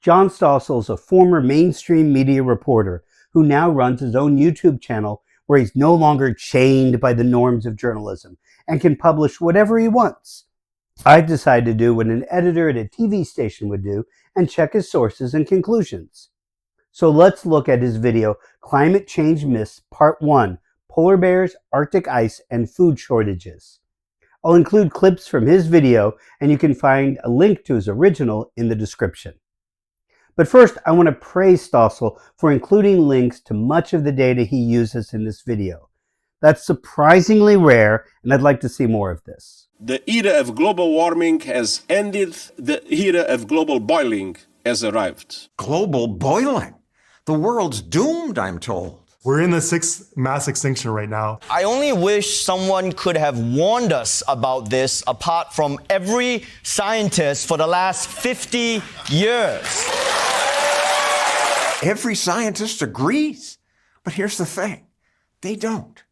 John Stossel is a former mainstream media reporter who now runs his own YouTube channel where he's no longer chained by the norms of journalism and can publish whatever he wants. I've decided to do what an editor at a TV station would do and check his sources and conclusions. So let's look at his video, Climate Change Myths, Part 1, Polar Bears, Arctic Ice, and Food Shortages. I'll include clips from his video, and you can find a link to his original in the description. But first, I want to praise Stossel for including links to much of the data he uses in this video. That's surprisingly rare, and I'd like to see more of this. The era of global warming has ended. The era of global boiling has arrived. Global boiling? The world's doomed, I'm told. We're in the 6th mass extinction right now. I only wish someone could have warned us about this apart from every scientist for the last 50 years. Every scientist agrees. But here's the thing, they don't.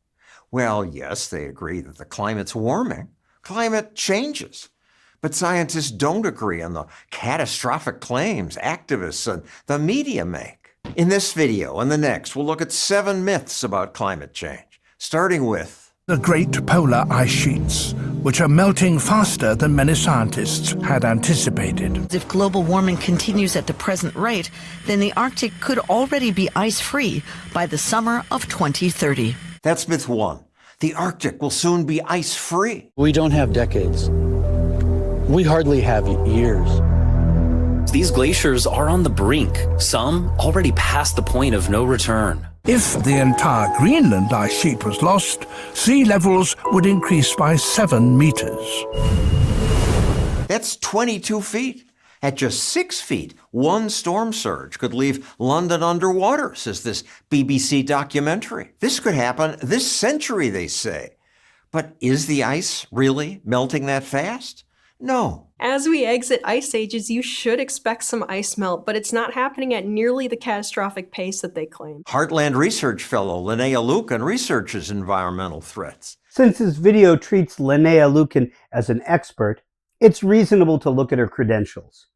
Well, yes, they agree that the climate's warming. Climate changes. But scientists don't agree on the catastrophic claims activists and the media make. In this video and the next, we'll look at 7 myths about climate change, starting with the great polar ice sheets, which are melting faster than many scientists had anticipated. If global warming continues at the present rate, then the Arctic could already be ice-free by the summer of 2030. That's myth 1. The Arctic will soon be ice-free. We don't have decades. We hardly have years. These glaciers are on the brink, some already past the point of no return. If the entire Greenland ice sheet was lost, sea levels would increase by 7 meters. That's 22 feet. At just 6 feet, one storm surge could leave London underwater, says this BBC documentary. This could happen this century, they say. But is the ice really melting that fast? No. As we exit ice ages, you should expect some ice melt, but it's not happening at nearly the catastrophic pace that they claim. Heartland Research Fellow Linnea Lucan researches environmental threats. Since this video treats Linnea Lucan as an expert, it's reasonable to look at her credentials.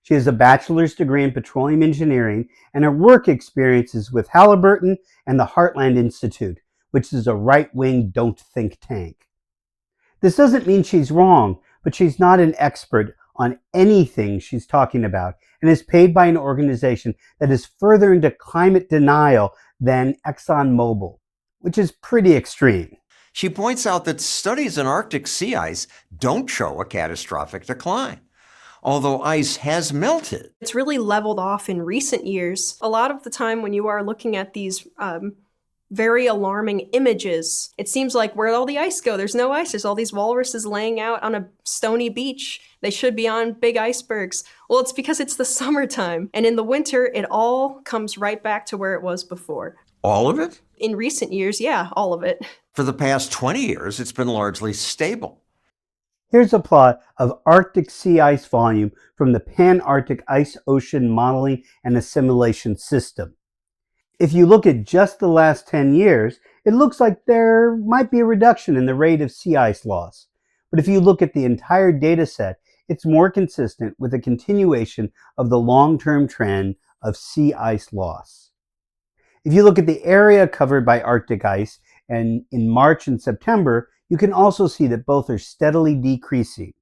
She has a bachelor's degree in petroleum engineering, and her work experiences with Halliburton and the Heartland Institute, which is a right-wing don't think tank. This doesn't mean she's wrong, but she's not an expert on anything she's talking about and is paid by an organization that is further into climate denial than ExxonMobil, which is pretty extreme. She points out that studies in Arctic sea ice don't show a catastrophic decline, although ice has melted. It's really leveled off in recent years. A lot of the time when you are looking at these very alarming images, it seems like where'd all the ice go? There's no ice. There's all these walruses laying out on a stony beach. They should be on big icebergs. Well, it's because it's the summertime. And in the winter, it all comes right back to where it was before. All of it? In recent years, yeah, all of it. For the past 20 years, it's been largely stable. Here's a plot of Arctic sea ice volume from the Pan-Arctic Ice Ocean Modeling and Assimilation System. If you look at just the last 10 years, it looks like there might be a reduction in the rate of sea ice loss. But if you look at the entire data set, it's more consistent with a continuation of the long-term trend of sea ice loss. If you look at the area covered by Arctic ice, and in March and September, you can also see that both are steadily decreasing.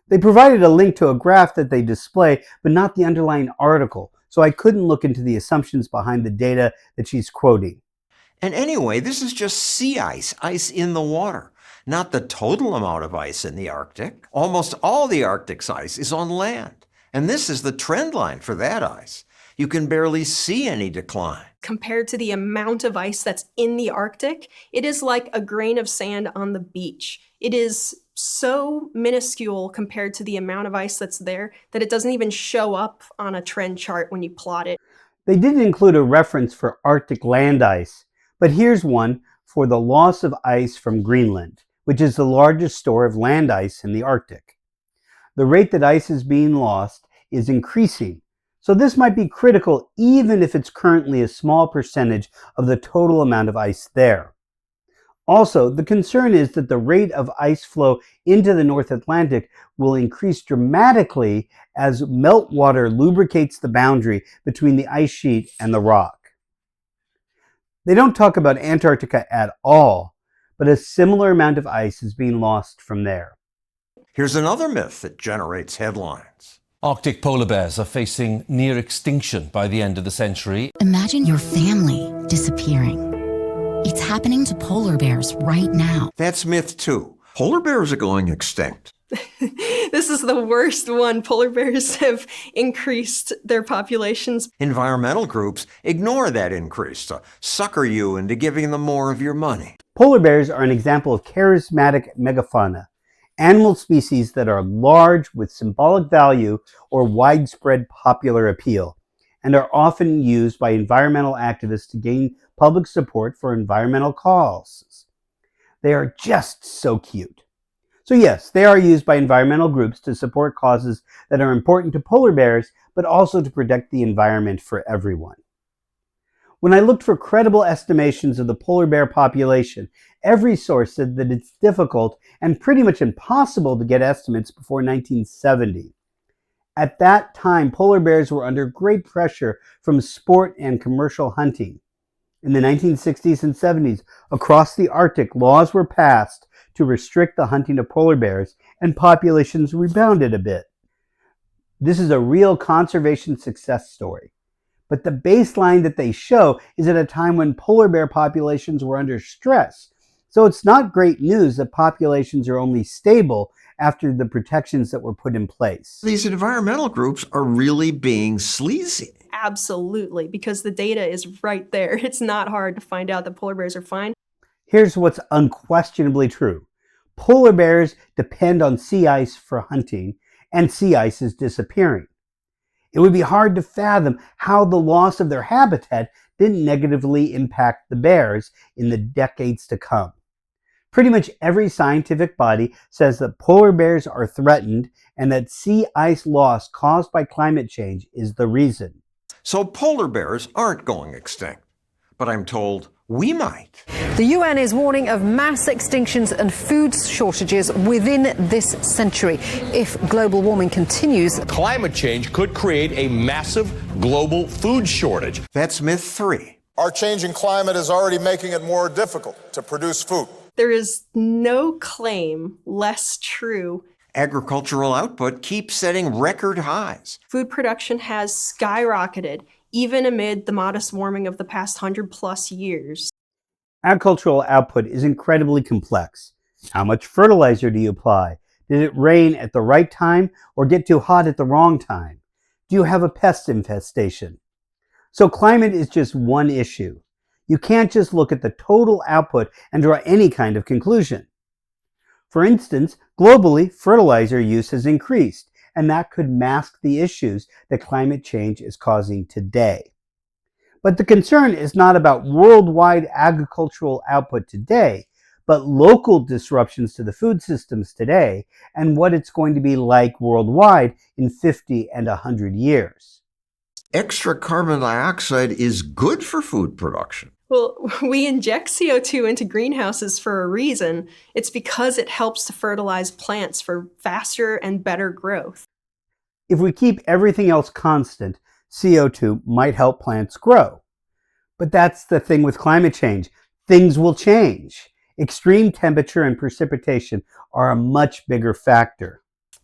They provided a link to a graph that they display, but not the underlying article, so I couldn't look into the assumptions behind the data that she's quoting. And anyway, this is just sea ice, ice in the water, not the total amount of ice in the Arctic. Almost all the Arctic's ice is on land, and this is the trend line for that ice. You can barely see any decline. Compared to the amount of ice that's in the Arctic, it is like a grain of sand on the beach. It is so minuscule compared to the amount of ice that's there that it doesn't even show up on a trend chart when you plot it. They didn't include a reference for Arctic land ice, but here's one for the loss of ice from Greenland, which is the largest store of land ice in the Arctic. The rate that ice is being lost is increasing, so this might be critical even if it's currently a small percentage of the total amount of ice there. Also, the concern is that the rate of ice flow into the North Atlantic will increase dramatically as meltwater lubricates the boundary between the ice sheet and the rock. They don't talk about Antarctica at all, but a similar amount of ice is being lost from there. Here's another myth that generates headlines. Arctic polar bears are facing near extinction by the end of the century. Imagine your family disappearing. It's happening to polar bears right now. That's myth 2. Polar bears are going extinct. This is the worst one. Polar bears have increased their populations. Environmental groups ignore that increase to sucker you into giving them more of your money. Polar bears are an example of charismatic megafauna, animal species that are large with symbolic value or widespread popular appeal, and are often used by environmental activists to gain public support for environmental causes. They are just so cute. So yes, they are used by environmental groups to support causes that are important to polar bears, but also to protect the environment for everyone. When I looked for credible estimations of the polar bear population, every source said that it's difficult and pretty much impossible to get estimates before 1970. At that time, polar bears were under great pressure from sport and commercial hunting. In the 1960s and 70s, across the Arctic, laws were passed to restrict the hunting of polar bears, and populations rebounded a bit. This is a real conservation success story. But the baseline that they show is at a time when polar bear populations were under stress. So it's not great news that populations are only stable after the protections that were put in place. These environmental groups are really being sleazy. Absolutely, because the data is right there. It's not hard to find out that polar bears are fine. Here's what's unquestionably true. Polar bears depend on sea ice for hunting, and sea ice is disappearing. It would be hard to fathom how the loss of their habitat didn't negatively impact the bears in the decades to come. Pretty much every scientific body says that polar bears are threatened and that sea ice loss caused by climate change is the reason. So polar bears aren't going extinct. But I'm told we might. The UN is warning of mass extinctions and food shortages within this century. If global warming continues, climate change could create a massive global food shortage. That's myth 3. Our changing climate is already making it more difficult to produce food. There is no claim less true. Agricultural output keeps setting record highs. Food production has skyrocketed, even amid the modest warming of the past 100+ years. Agricultural output is incredibly complex. How much fertilizer do you apply? Did it rain at the right time or get too hot at the wrong time? Do you have a pest infestation? So climate is just one issue. You can't just look at the total output and draw any kind of conclusion. For instance, globally, fertilizer use has increased, and that could mask the issues that climate change is causing today. But the concern is not about worldwide agricultural output today, but local disruptions to the food systems today and what it's going to be like worldwide in 50 and 100 years. Extra carbon dioxide is good for food production. Well, we inject CO2 into greenhouses for a reason. It's because it helps to fertilize plants for faster and better growth. If we keep everything else constant, CO2 might help plants grow. But that's the thing with climate change. Things will change. Extreme temperature and precipitation are a much bigger factor.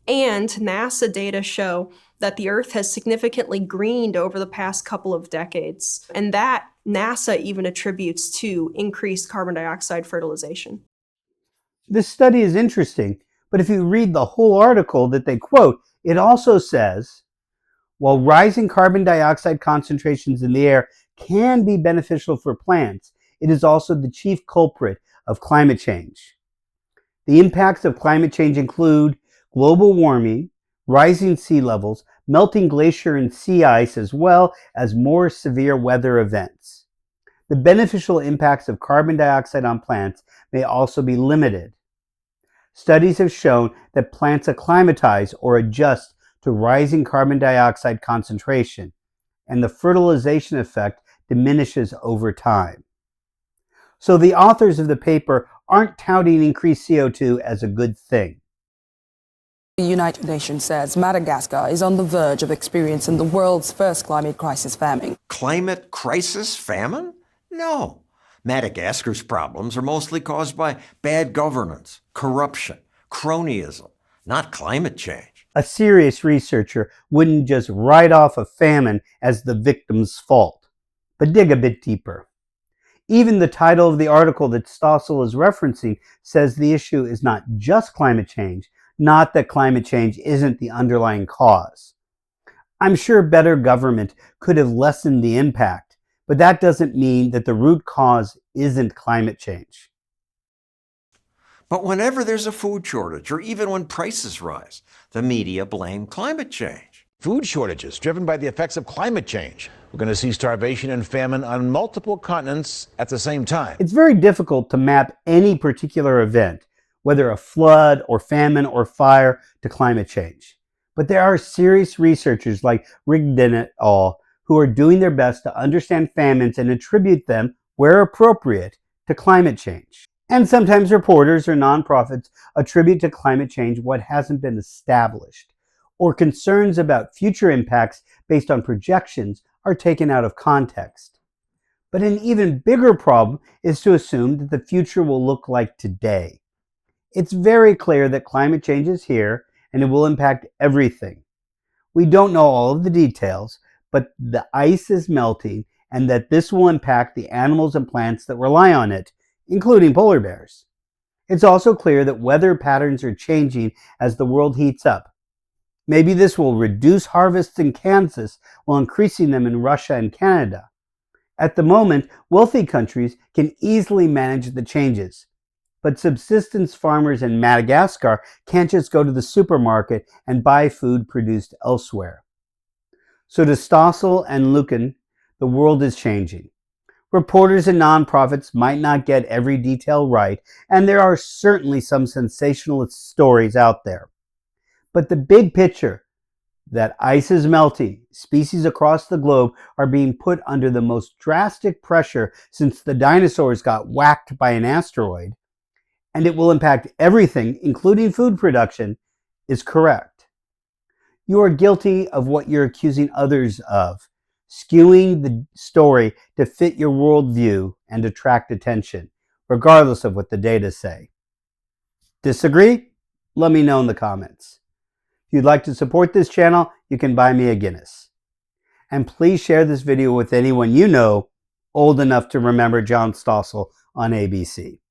And NASA data show that the Earth has significantly greened over the past couple of decades, and that NASA even attributes to increased carbon dioxide fertilization. This study is interesting, but if you read the whole article that they quote, it also says, while rising carbon dioxide concentrations in the air can be beneficial for plants, it is also the chief culprit of climate change. The impacts of climate change include global warming, rising sea levels, melting glacier and sea ice, as well as more severe weather events. The beneficial impacts of carbon dioxide on plants may also be limited. Studies have shown that plants acclimatize or adjust to rising carbon dioxide concentration, and the fertilization effect diminishes over time. So the authors of the paper aren't touting increased CO2 as a good thing. The United Nations says Madagascar is on the verge of experiencing the world's first climate crisis famine. Climate crisis famine? No. Madagascar's problems are mostly caused by bad governance, corruption, cronyism, not climate change. A serious researcher wouldn't just write off a famine as the victim's fault, but dig a bit deeper. Even the title of the article that Stossel is referencing says the issue is not just climate change, not that climate change isn't the underlying cause. I'm sure better government could have lessened the impact, but that doesn't mean that the root cause isn't climate change. But whenever there's a food shortage, or even when prices rise, the media blame climate change. Food shortages driven by the effects of climate change. We're going to see starvation and famine on multiple continents at the same time. It's very difficult to map any particular event, whether a flood or famine or fire, to climate change. But there are serious researchers like Rigdon et al. Who are doing their best to understand famines and attribute them, where appropriate, to climate change. And sometimes reporters or nonprofits attribute to climate change what hasn't been established, or concerns about future impacts based on projections are taken out of context. But an even bigger problem is to assume that the future will look like today. It's very clear that climate change is here and it will impact everything. We don't know all of the details, but the ice is melting and that this will impact the animals and plants that rely on it, including polar bears. It's also clear that weather patterns are changing as the world heats up. Maybe this will reduce harvests in Kansas while increasing them in Russia and Canada. At the moment, wealthy countries can easily manage the changes, but subsistence farmers in Madagascar can't just go to the supermarket and buy food produced elsewhere. So to Stossel and Lucan, the world is changing. Reporters and nonprofits might not get every detail right, and there are certainly some sensationalist stories out there. But the big picture, that ice is melting, species across the globe are being put under the most drastic pressure since the dinosaurs got whacked by an asteroid, and it will impact everything, including food production, is correct. You are guilty of what you're accusing others of, skewing the story to fit your worldview and attract attention, regardless of what the data say. Disagree? Let me know in the comments. If you'd like to support this channel, you can buy me a Guinness. And please share this video with anyone you know old enough to remember John Stossel on ABC.